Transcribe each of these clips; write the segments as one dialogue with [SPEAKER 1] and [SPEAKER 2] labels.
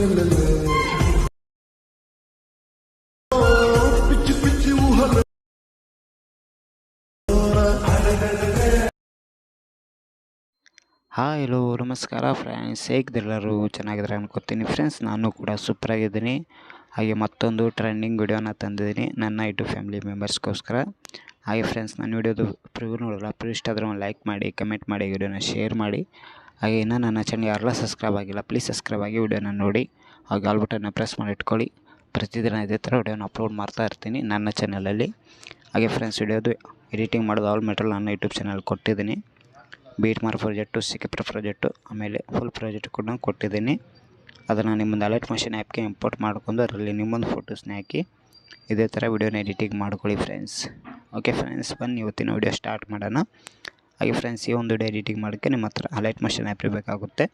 [SPEAKER 1] Hi hello ನಮಸ್ಕಾರ friends, ಹೇಗಿದ್ದೆಲ್ಲರೂ ಚೆನ್ನಾಗಿದ್ದಾರೆ ಅನ್ಕೋತೀನಿ ಫ್ರೆಂಡ್ಸ್. ನಾನು ಕೂಡ ಸೂಪರಾಗಿದ್ದೀನಿ. ಹಾಗೆ ಮತ್ತೊಂದು ಟ್ರೆಂಡಿಂಗ್ ವಿಡಿಯೋನ ತಂದಿದ್ದೀನಿ ನನ್ನ ಯೂಟ್ಯೂಬ್ ಫ್ಯಾಮಿಲಿ ಮೆಂಬರ್ಸ್ಗೋಸ್ಕರ. ಹಾಗೆ ಫ್ರೆಂಡ್ಸ್, ನನ್ನ ವಿಡಿಯೋದು ಪ್ರಿವ್ಯೂ ನೋಡೋಲ್ಲ, ಪ್ರಿವ್ಯೂ ಇಷ್ಟ ಆದರೆ ಒಂದು ಲೈಕ್ ಮಾಡಿ, ಕಮೆಂಟ್ ಮಾಡಿ, ವಿಡಿಯೋನ ಶೇರ್ ಮಾಡಿ. ಹಾಗೆ ಇನ್ನೂ ನನ್ನ ಚಾನಲ್ ಯಾರೆಲ್ಲ ಸಬ್ಸ್ಕ್ರೈಬ್ ಆಗಿಲ್ಲ ಪ್ಲೀಸ್ ಸಬ್ಸ್ಕ್ರೈಬ್ ಆಗಿ ವಿಡಿಯೋನ ನೋಡಿ. ಹಾಗೆ ಆಲ್ ಬಟನ್ನ ಪ್ರೆಸ್ ಮಾಡಿ ಇಟ್ಕೊಳ್ಳಿ. ಪ್ರತಿದಿನ ಇದೇ ಥರ ವಿಡಿಯೋನ ಅಪ್ಲೋಡ್ ಮಾಡ್ತಾ ಇರ್ತೀನಿ ನನ್ನ ಚಾನಲಲ್ಲಿ. ಹಾಗೆ ಫ್ರೆಂಡ್ಸ್, ವಿಡಿಯೋದು ಎಡಿಟಿಂಗ್ ಮಾಡೋದು ಆಲ್ ಮೆಟೀರಿಯಲ್ ನನ್ನ ಯೂಟ್ಯೂಬ್ ಚಾನಲ್ ಕೊಟ್ಟಿದ್ದೀನಿ. ಬೀಟ್ ಮಾರ್ ಪ್ರಾಜೆಕ್ಟು, ಸಿಕ್ಕಿಪ್ರ ಪ್ರಾಜೆಕ್ಟು, ಆಮೇಲೆ ಫುಲ್ ಪ್ರಾಜೆಕ್ಟ್ ಕೂಡ ಕೊಟ್ಟಿದ್ದೀನಿ. ಅದನ್ನು ನಿಮ್ಮೊಂದು ಅಲರ್ಟ್ ಮೋಷನ್ ಆ್ಯಪ್ಗೆ ಇಂಪೋರ್ಟ್ ಮಾಡ್ಕೊಂಡು ಅದರಲ್ಲಿ ನಿಮ್ಮೊಂದು ಫೋಟೋಸ್ನ ಹಾಕಿ ಇದೇ ಥರ ವಿಡಿಯೋನ ಎಡಿಟಿಂಗ್ ಮಾಡ್ಕೊಳ್ಳಿ ಫ್ರೆಂಡ್ಸ್. ಓಕೆ ಫ್ರೆಂಡ್ಸ್, ಬನ್ನಿ ಇವತ್ತಿನ ವಿಡಿಯೋ ಸ್ಟಾರ್ಟ್ ಮಾಡೋಣ. ಹಾಗೆ ಫ್ರೆಂಡ್ಸ್, ಈ ಒಂದು ವಿಡಿಯೋ ಎಡಿಟಿಂಗ್ ಮಾಡೋಕ್ಕೆ ನಿಮ್ಮ ಹತ್ರ ಅಲರ್ಟ್ ಮೋಷನ್ ಆ್ಯಪ್ ಇರಬೇಕಾಗುತ್ತೆ.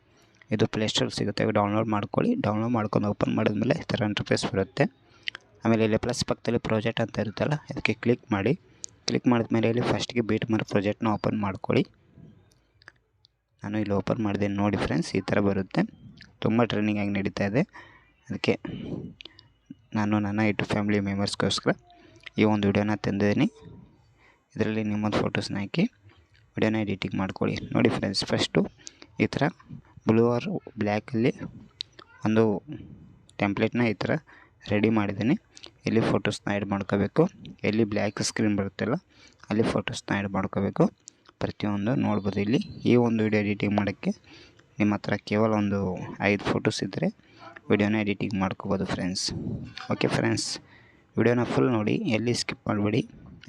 [SPEAKER 1] ಇದು ಪ್ಲೇಸ್ಟೋರ್ ಸಿಗುತ್ತೆ, ಡೌನ್ಲೋಡ್ ಮಾಡ್ಕೊಳ್ಳಿ. ಡೌನ್ಲೋಡ್ ಮಾಡ್ಕೊಂಡು ಓಪನ್ ಮಾಡಿದ್ಮೇಲೆ ಈ ಥರ ಇಂಟರ್ಫೇಸ್ ಬರುತ್ತೆ. ಆಮೇಲೆ ಇಲ್ಲಿ ಪ್ಲಸ್ ಪಕ್ಕದಲ್ಲಿ ಪ್ರಾಜೆಕ್ಟ್ ಅಂತ ಇರುತ್ತಲ್ಲ, ಅದಕ್ಕೆ ಕ್ಲಿಕ್ ಮಾಡಿ. ಕ್ಲಿಕ್ ಮಾಡಿದ್ಮೇಲೆ ಇಲ್ಲಿ ಫಸ್ಟಿಗೆ ಬೀಟ್ ಮಾರ್ ಪ್ರಾಜೆಕ್ಟ್ನ ಓಪನ್ ಮಾಡ್ಕೊಳ್ಳಿ. ನಾನು ಇಲ್ಲಿ ಓಪನ್ ಮಾಡಿದೆ ನೋಡಿ ಫ್ರೆಂಡ್ಸ್, ಈ ಥರ ಬರುತ್ತೆ. ತುಂಬ ಟ್ರೆಂಡಿಂಗ್ ಆಗಿ ನಡೀತಾ ಇದೆ. ಅದಕ್ಕೆ ನಾನು ನನ್ನ ಯೂಟ್ಯೂಬ್ ಫ್ಯಾಮಿಲಿ ಮೆಂಬರ್ಸ್ಗೋಸ್ಕರ ಈ ಒಂದು ವಿಡಿಯೋನ ತಂದಿದ್ದೀನಿ. ಇದರಲ್ಲಿ ನಿಮ್ಮೊಂದು ಫೋಟೋಸ್ನ ಹಾಕಿ ವಿಡಿಯೋನ ಎಡಿಟಿಂಗ್ ಮಾಡ್ಕೊಳ್ಳಿ. ನೋಡಿ ಫ್ರೆಂಡ್ಸ್, ಫಸ್ಟು ಈ ಥರ ಬ್ಲೂ ಆರ್ ಬ್ಲ್ಯಾಕಲ್ಲಿ ಒಂದು ಟೆಂಪ್ಲೇಟ್ನ ಈ ಥರ ರೆಡಿ ಮಾಡಿದ್ದೀನಿ. ಇಲ್ಲಿ ಫೋಟೋಸ್ನ ಆ್ಯಡ್ ಮಾಡ್ಕೋಬೇಕು. ಎಲ್ಲಿ ಬ್ಲ್ಯಾಕ್ ಸ್ಕ್ರೀನ್ ಬರುತ್ತಲ್ಲ ಅಲ್ಲಿ ಫೋಟೋಸ್ನ ಆ್ಯಡ್ ಮಾಡ್ಕೋಬೇಕು. ಪ್ರತಿಯೊಂದು ನೋಡ್ಬೋದು. ಇಲ್ಲಿ ಈ ಒಂದು ವಿಡಿಯೋ ಎಡಿಟಿಂಗ್ ಮಾಡೋಕ್ಕೆ ನಿಮ್ಮ ಹತ್ರ ಕೇವಲ ಒಂದು 5 ಫೋಟೋಸ್ ಇದ್ದರೆ ವಿಡಿಯೋನ ಎಡಿಟಿಂಗ್ ಮಾಡ್ಕೋಬೋದು ಫ್ರೆಂಡ್ಸ್. ಓಕೆ ಫ್ರೆಂಡ್ಸ್, ವಿಡಿಯೋನ ಫುಲ್ ನೋಡಿ, ಎಲ್ಲಿ ಸ್ಕಿಪ್ ಮಾಡಬೇಡಿ.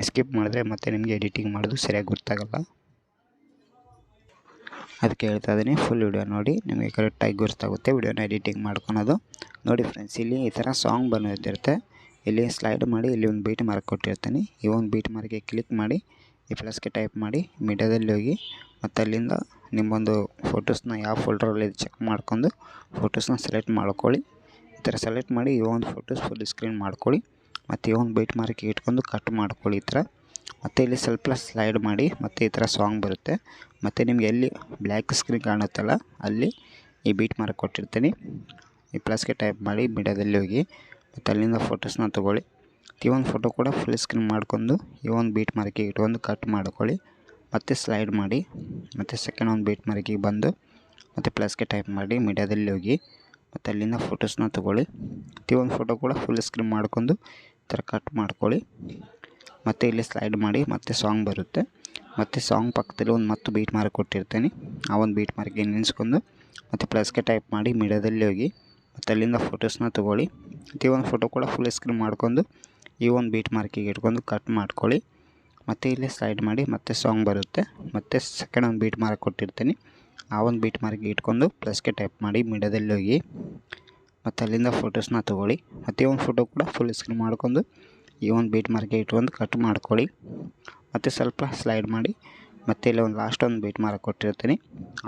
[SPEAKER 1] ಸ್ಕಿಪ್ ಮಾಡಿದ್ರೆ ಮತ್ತೆ ನಿಮಗೆ ಎಡಿಟಿಂಗ್ ಮಾಡೋದು ಸರಿಯಾಗಿ ಗೊತ್ತಾಗಲ್ಲ. ಅದಕ್ಕೆ ಹೇಳ್ತಾ ಇದ್ದೀನಿ, ಫುಲ್ ವಿಡಿಯೋ ನೋಡಿ, ನಿಮಗೆ ಕರೆಕ್ಟಾಗಿ ಗೊತ್ತಾಗುತ್ತೆ ವಿಡಿಯೋನ ಎಡಿಟಿಂಗ್ ಮಾಡ್ಕೊಳೋದು. ನೋಡಿ ಫ್ರೆಂಡ್ಸ್, ಇಲ್ಲಿ ಈ ಥರ ಸಾಂಗ್ ಬಂದಿರುತ್ತೆ. ಇಲ್ಲಿ ಸ್ಲೈಡ್ ಮಾಡಿ, ಇಲ್ಲಿ ಒಂದು ಬೀಟ್ ಮಾರ್ಕ್ ಕೊಟ್ಟಿರ್ತೀನಿ. ಈ ಒಂದು ಬೀಟ್ ಮಾರ್ಕ್ಗೆ ಕ್ಲಿಕ್ ಮಾಡಿ, ಈ ಪ್ಲಸ್ಗೆ ಟೈಪ್ ಮಾಡಿ, ಮೀಡಿಯಾದಲ್ಲಿ ಹೋಗಿ ಮತ್ತು ಅಲ್ಲಿಂದ ನಿಮ್ಮೊಂದು ಫೋಟೋಸ್ನ ಯಾವ ಫೋಲ್ಡ್ರಲ್ಲಿ ಚೆಕ್ ಮಾಡ್ಕೊಂಡು ಫೋಟೋಸ್ನ ಸೆಲೆಕ್ಟ್ ಮಾಡ್ಕೊಳ್ಳಿ. ಈ ಥರ ಸೆಲೆಕ್ಟ್ ಮಾಡಿ ಈ ಒಂದು ಫೋಟೋಸ್ ಫುಲ್ ಸ್ಕ್ರೀನ್ ಮಾಡ್ಕೊಳ್ಳಿ. ಮತ್ತು ಈ ಒಂದು ಬೈಟ್ ಮಾರ್ಕಿಗೆ ಇಟ್ಕೊಂಡು ಕಟ್ ಮಾಡ್ಕೊಳ್ಳಿ ಈ ಥರ. ಮತ್ತು ಇಲ್ಲಿ ಸ್ವಲ್ಪ ಸ್ಲೈಡ್ ಮಾಡಿ, ಮತ್ತು ಈ ಥರ ಸಾಂಗ್ ಬರುತ್ತೆ. ಮತ್ತು ನಿಮಗೆ ಎಲ್ಲಿ ಬ್ಲ್ಯಾಕ್ ಸ್ಕ್ರೀನ್ ಕಾಣುತ್ತಲ್ಲ ಅಲ್ಲಿ ಈ ಬೀಟ್ ಮಾರ್ಕ್ ಕೊಟ್ಟಿರ್ತೀನಿ. ಈ ಪ್ಲಸ್ಗೆ ಟೈಪ್ ಮಾಡಿ, ಮೀಡಿಯಾದಲ್ಲಿ ಹೋಗಿ ಮತ್ತು ಅಲ್ಲಿಂದ ಫೋಟೋಸ್ನ ತೊಗೊಳ್ಳಿ. ಈ ಒಂದು ಫೋಟೋ ಕೂಡ ಫುಲ್ ಸ್ಕ್ರೀನ್ ಮಾಡ್ಕೊಂಡು ಈ ಒಂದು ಬೀಟ್ ಮಾರ್ಕಿಗೆ ಇಟ್ಕೊಂಡು ಕಟ್ ಮಾಡ್ಕೊಳ್ಳಿ. ಮತ್ತು ಸ್ಲೈಡ್ ಮಾಡಿ, ಮತ್ತು ಸೆಕೆಂಡ್ ಒಂದು ಬೀಟ್ ಮಾರ್ಕಿಗೆ ಬಂದು ಮತ್ತು ಪ್ಲಸ್ಗೆ ಟೈಪ್ ಮಾಡಿ, ಮೀಡಿಯಾದಲ್ಲಿ ಹೋಗಿ ಮತ್ತು ಅಲ್ಲಿಂದ ಫೋಟೋಸ್ನ ತೊಗೊಳ್ಳಿ. ಈ ಒಂದು ಫೋಟೋ ಕೂಡ ಫುಲ್ ಸ್ಕ್ರೀನ್ ಮಾಡ್ಕೊಂಡು ಈ ಥರ ಕಟ್ ಮಾಡ್ಕೊಳ್ಳಿ. ಮತ್ತು ಇಲ್ಲಿ ಸ್ಲೈಡ್ ಮಾಡಿ, ಮತ್ತು ಸಾಂಗ್ ಬರುತ್ತೆ. ಮತ್ತು ಸಾಂಗ್ ಪಕ್ಕದಲ್ಲಿ ಒಂದು ಮತ್ತು ಬೀಟ್ ಮಾರ್ಕ್ ಕೊಟ್ಟಿರ್ತೀನಿ. ಆ ಒಂದು ಬೀಟ್ ಮಾರ್ಕಿಗೆ ನಿಲ್ಲಿಸ್ಕೊಂಡು ಮತ್ತು ಪ್ಲಸ್ಗೆ ಟೈಪ್ ಮಾಡಿ, ಮೀಡಿಯಾದಲ್ಲಿ ಹೋಗಿ ಮತ್ತು ಅಲ್ಲಿಂದ ಫೋಟೋಸ್ನ ತೊಗೊಳ್ಳಿ. ಈ ಒಂದು ಫೋಟೋ ಕೂಡ ಫುಲ್ ಸ್ಕ್ರೀನ್ ಮಾಡ್ಕೊಂಡು ಈ ಒಂದು ಬೀಟ್ ಮಾರ್ಕಿಗೆ ಇಟ್ಕೊಂಡು ಕಟ್ ಮಾಡ್ಕೊಳ್ಳಿ. ಮತ್ತು ಇಲ್ಲಿ ಸ್ಲೈಡ್ ಮಾಡಿ, ಮತ್ತು ಸಾಂಗ್ ಬರುತ್ತೆ. ಮತ್ತು ಸೆಕೆಂಡ್ ಒಂದು ಬೀಟ್ ಮಾರ್ಕ್ ಕೊಟ್ಟಿರ್ತೀನಿ. ಆ ಒಂದು ಬೀಟ್ ಮಾರ್ಕಿಗೆ ಇಟ್ಕೊಂಡು ಪ್ಲಸ್ಗೆ ಟೈಪ್ ಮಾಡಿ, ಮೀಡಿಯಾದಲ್ಲಿ ಹೋಗಿ ಮತ್ತು ಅಲ್ಲಿಂದ ಫೋಟೋಸ್ನ ತೊಗೊಳ್ಳಿ. ಮತ್ತು ಈ ಒಂದು ಫೋಟೋ ಕೂಡ ಫುಲ್ ಸ್ಕ್ರೀನ್ ಮಾಡ್ಕೊಂಡು ಈ ಒಂದು ಬೀಟ್ ಮಾರ್ಕಿಗೆ ಇಟ್ಕೊಂಡು ಕಟ್ ಮಾಡ್ಕೊಳ್ಳಿ. ಮತ್ತು ಸ್ವಲ್ಪ ಸ್ಲೈಡ್ ಮಾಡಿ, ಮತ್ತು ಇಲ್ಲಿ ಒಂದು ಲಾಸ್ಟ್ ಒಂದು ಬೀಟ್ ಮಾರ್ಕ್ ಕೊಟ್ಟಿರ್ತೀನಿ.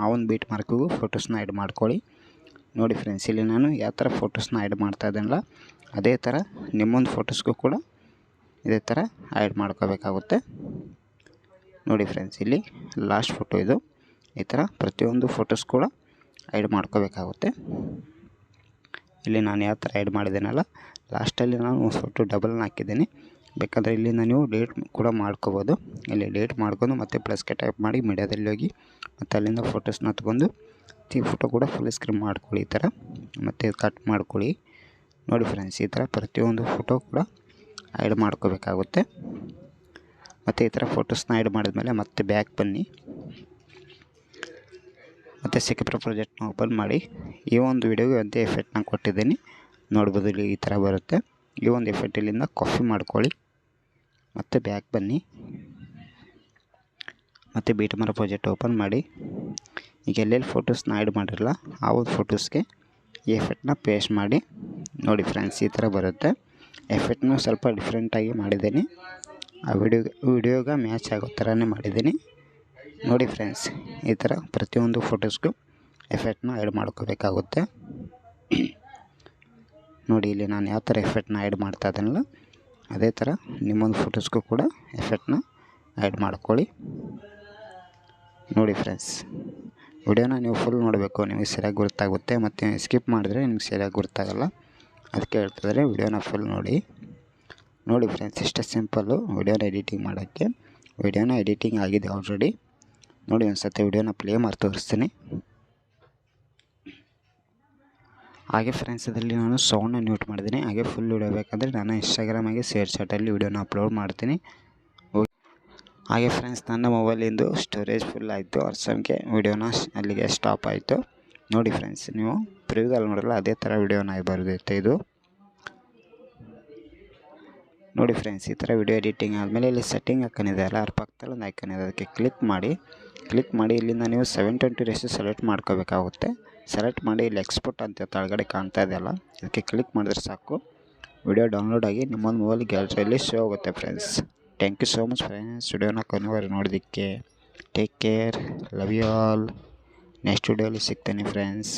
[SPEAKER 1] ಆ ಒಂದು ಬೀಟ್ ಮಾರ್ಕಿಗೂ ಫೋಟೋಸ್ನ ಆ್ಯಡ್ ಮಾಡ್ಕೊಳ್ಳಿ. ನೋಡಿ ಫ್ರೆಂಡ್ಸ್, ಇಲ್ಲಿ ನಾನು ಯಾವ ಥರ ಫೋಟೋಸ್ನ ಆ್ಯಡ್ ಮಾಡ್ತಾ ಇದ್ದೀನಲ್ಲ ಅದೇ ಥರ ನಿಮ್ಮೊಂದು ಫೋಟೋಸ್ಗೂ ಕೂಡ ಇದೇ ಥರ ಆ್ಯಡ್ ಮಾಡ್ಕೋಬೇಕಾಗುತ್ತೆ. ನೋಡಿ ಫ್ರೆಂಡ್ಸ್, ಇಲ್ಲಿ ಲಾಸ್ಟ್ ಫೋಟೋ ಇದು. ಈ ಥರ ಪ್ರತಿಯೊಂದು ಫೋಟೋಸ್ ಕೂಡ ಆ್ಯಡ್ ಮಾಡ್ಕೋಬೇಕಾಗುತ್ತೆ. ಇಲ್ಲಿ ನಾನು ಯಾವ ಥರ ಆ್ಯಡ್ ಮಾಡಿದ್ದೇನಲ್ಲ ಲಾಸ್ಟಲ್ಲಿ ನಾನು ಒಂದು ಫೋಟೋ ಡಬಲ್ನ ಹಾಕಿದ್ದೀನಿ. ಬೇಕಾದರೆ ಇಲ್ಲಿಂದ ನೀವು ಡೇಟ್ ಕೂಡ ಮಾಡ್ಕೋಬೋದು. ಇಲ್ಲಿ ಡೇಟ್ ಮಾಡ್ಕೊಂಡು ಮತ್ತು ಪ್ಲಸ್ಗೆ ಟೈಪ್ ಮಾಡಿ, ಮೀಡಿಯಾದಲ್ಲಿ ಹೋಗಿ ಮತ್ತು ಅಲ್ಲಿಂದ ಫೋಟೋಸ್ನ ತೊಗೊಂಡು ಈ ಫೋಟೋ ಕೂಡ ಫುಲ್ ಸ್ಕ್ರೀನ್ ಮಾಡ್ಕೊಳ್ಳಿ ಈ ಥರ. ಮತ್ತು ಕಟ್ ಮಾಡ್ಕೊಳ್ಳಿ. ನೋಡಿ ಫ್ರೆಂಡ್ಸ್, ಈ ಥರ ಪ್ರತಿಯೊಂದು ಫೋಟೋ ಕೂಡ ಆ್ಯಡ್ ಮಾಡ್ಕೋಬೇಕಾಗುತ್ತೆ. ಮತ್ತು ಈ ಥರ ಫೋಟೋಸ್ನ ಆ್ಯಡ್ ಮಾಡಿದ್ಮೇಲೆ ಮತ್ತೆ ಬ್ಯಾಕ್ ಬನ್ನಿ. ಮತ್ತು ಸಿಕ್ಕಿಪ್ರ ಪ್ರಾಜೆಕ್ಟ್ನ ಓಪನ್ ಮಾಡಿ, ಈ ಒಂದು ವಿಡಿಯೋಗೆ ಅಂತೆ ಎಫೆಕ್ಟ್ನ ಕೊಟ್ಟಿದ್ದೀನಿ. ನೋಡ್ಬೋದು, ಇಲ್ಲಿ ಈ ಥರ ಬರುತ್ತೆ. ಈ ಒಂದು ಎಫೆಕ್ಟ್ ಇಲ್ಲಿಂದ ಕಾಪಿ ಮಾಡ್ಕೊಳ್ಳಿ. ಮತ್ತು ಬ್ಯಾಕ್ ಬನ್ನಿ. ಮತ್ತು ಬೀಟ್ ಮಾರ್ ಪ್ರಾಜೆಕ್ಟ್ ಓಪನ್ ಮಾಡಿ, ಈಗ ಎಲ್ಲೆಲ್ಲಿ ಫೋಟೋಸ್ನ ಆ್ಯಡ್ ಮಾಡಿರಲ್ಲ ಆ ಒಂದು ಫೋಟೋಸ್ಗೆ ಈ ಎಫೆಕ್ಟ್ನ ಪೇಸ್ಟ್ ಮಾಡಿ. ನೋಡಿ ಫ್ರೆಂಡ್ಸ್, ಈ ಥರ ಬರುತ್ತೆ. ಎಫೆಕ್ಟ್ನೂ ಸ್ವಲ್ಪ ಡಿಫ್ರೆಂಟಾಗಿ ಮಾಡಿದ್ದೀನಿ. ಆ ವಿಡಿಯೋಗೆ ಮ್ಯಾಚ್ ಆಗೋ ಥರನೇ ಮಾಡಿದ್ದೀನಿ. ನೋಡಿ ಫ್ರೆಂಡ್ಸ್, ಈ ಥರ ಪ್ರತಿಯೊಂದು ಫೋಟೋಸ್ಗೂ ಎಫೆಕ್ಟ್ನ ಆ್ಯಡ್ ಮಾಡ್ಕೋಬೇಕಾಗುತ್ತೆ. ನೋಡಿ, ಇಲ್ಲಿ ನಾನು ಯಾವ ಥರ ಎಫೆಕ್ಟ್ನ ಆ್ಯಡ್ ಮಾಡ್ತಾ ಇದ್ದೀನಲ್ಲ ಅದೇ ಥರ ನಿಮ್ಮೊಂದು ಫೋಟೋಸ್ಗೂ ಕೂಡ ಎಫೆಕ್ಟ್ನ ಆ್ಯಡ್ ಮಾಡ್ಕೊಳ್ಳಿ. ನೋಡಿ ಫ್ರೆಂಡ್ಸ್, ವಿಡಿಯೋನ ನೀವು ಫುಲ್ ನೋಡಬೇಕು, ನಿಮಗೆ ಸರಿಯಾಗಿ ಗೊತ್ತಾಗುತ್ತೆ. ಮತ್ತು ಸ್ಕಿಪ್ ಮಾಡಿದ್ರೆ ನಿಮ್ಗೆ ಸರಿಯಾಗಿ ಗೊತ್ತಾಗಲ್ಲ. ಅದಕ್ಕೆ ಹೇಳ್ತಿದ್ದಾರೆ ವಿಡಿಯೋನ ಫುಲ್ ನೋಡಿ ಫ್ರೆಂಡ್ಸ್. ಇಷ್ಟೇ ಸಿಂಪಲ್ಲು ವಿಡಿಯೋನ ಎಡಿಟಿಂಗ್ ಮಾಡೋಕ್ಕೆ. ವಿಡಿಯೋನ ಎಡಿಟಿಂಗ್ ಆಗಿದೆ ಆಲ್ರೆಡಿ. ನೋಡಿ ಒಂದು ಸತಿ ವಿಡಿಯೋನ ಪ್ಲೇ ಮಾಡಿ ತೋರಿಸ್ತೀನಿ. ಹಾಗೆ ಫ್ರೆಂಡ್ಸ್ ಇದರಲ್ಲಿ ನಾನು ಸೌಂಡ್ನ ಮ್ಯೂಟ್ ಮಾಡಿದ್ದೀನಿ. ಹಾಗೆ ಫುಲ್ ವಿಡಿಯೋ ಬೇಕಂದರೆ ನಾನು ಇನ್ಸ್ಟಾಗ್ರಾಮಾಗೆ ಶೇರ್ ಚಾಟಲ್ಲಿ ವಿಡಿಯೋನ ಅಪ್ಲೋಡ್ ಮಾಡ್ತೀನಿ. ಹಾಗೆ ಫ್ರೆಂಡ್ಸ್ ನನ್ನ ಮೊಬೈಲಿಂದು ಸ್ಟೋರೇಜ್ ಫುಲ್ ಆಯಿತು. ಅರ್ಸಮ್ಗೆ ವಿಡಿಯೋನ ಅಲ್ಲಿಗೆ ಸ್ಟಾಪ್ ಆಯಿತು. ನೋಡಿ ಫ್ರೆಂಡ್ಸ್, ನೀವು ಪ್ರಿವ್ಯೂದಲ್ಲಿ ನೋಡಲ್ಲ ಅದೇ ಥರ ವಿಡಿಯೋನ ಬರುತ್ತೆ ಇದು. ನೋಡಿ ಫ್ರೆಂಡ್ಸ್, ಈ ಥರ ವಿಡಿಯೋ ಎಡಿಟಿಂಗ್ ಆದಮೇಲೆ ಇಲ್ಲಿ ಸೆಟ್ಟಿಂಗ್ ಹಾಕೊಂಡಿದೆ ಅಲ್ಲ, ಅದ್ರ ಪಕ್ಕದಲ್ಲಿ ಒಂದು ಐಕನ್ ಇದೆ, ಅದಕ್ಕೆ ಕ್ಲಿಕ್ ಮಾಡಿ ಇಲ್ಲಿಂದ ನೀವು 720 ರೇಷಿಯೋ ಸೆಲೆಕ್ಟ್ ಮಾಡ್ಕೋಬೇಕಾಗುತ್ತೆ. ಸೆಲೆಕ್ಟ್ ಮಾಡಿ ಇಲ್ಲಿ ಎಕ್ಸ್ಪೋರ್ಟ್ ಅಂತ ಕೆಳಗಡೆ ಕಾಣ್ತಾ ಇದೆಯಲ್ಲ, ಅದಕ್ಕೆ ಕ್ಲಿಕ್ ಮಾಡಿದ್ರೆ ಸಾಕು. ವಿಡಿಯೋ ಡೌನ್ಲೋಡ್ ಆಗಿ ನಿಮ್ಮೊಂದು ಮೊಬೈಲ್ ಗ್ಯಾಲರಿಯಲ್ಲಿ ಶೋ ಆಗುತ್ತೆ friends. Thank you so much friends, ವಿಡಿಯೋನ ಕೊನೆವರೆಗೂ ನೋಡೋದಕ್ಕೆ. Take care, love you all. Next ವಿಡಿಯೋಲಿ ಸಿಗ್ತೇನೆ ಫ್ರೆಂಡ್ಸ್.